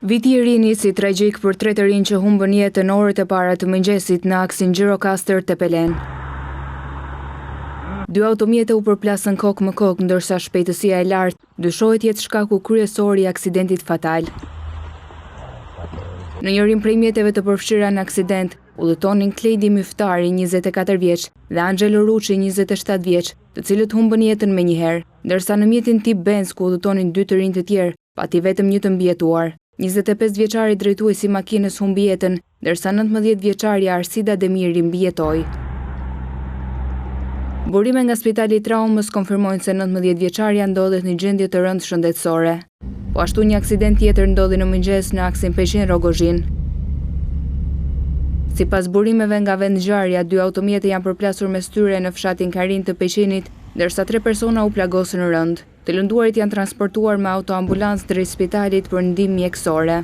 Viti i ri nisi tragjik për 3 të rinj që humbën jetën në orët e para të mëngjesit në aksin Gjirokastër Tepelen. 2 automjete u përplasën kokë më kokë ndërsa shpejtësia e lartë dyshohet jetë shkaku kryesor i aksidentit fatal. Në njërin prej mjeteve të përfshira në aksident, udhëtonin Klejdi Myftari, 24 vjeç, dhe Angelo Ruçi, 27 vjeç, të cilët humbën jetën menjëherë, ndërsa në mjetin tip Benz ku udhëtonin 2 të rinj të tjerë, pati vetëm një të mbijetuar. 25 vjeçari drejtuesi i makinës humbi jetën, ndërsa 19 vjeçari Arsida Demiri mbijetoi. Burime nga Spitali i Traumës konfirmojnë se 19 vjeçaria ndodhet në gjendje të rëndë shëndetësore. Po ashtu një aksident tjetër ndodhi në mëngjes në aksin Peshin-Rogozhin. Sipas burimeve nga vendngjarja, 2 automjete janë përplasur mes tyre në fshatin Karin të Peshinit, ndërsa 3 persona u plagosën rënd. Të lënduarit janë transportuar me autoambulancë drejt spitalit për ndihmë mjekësore.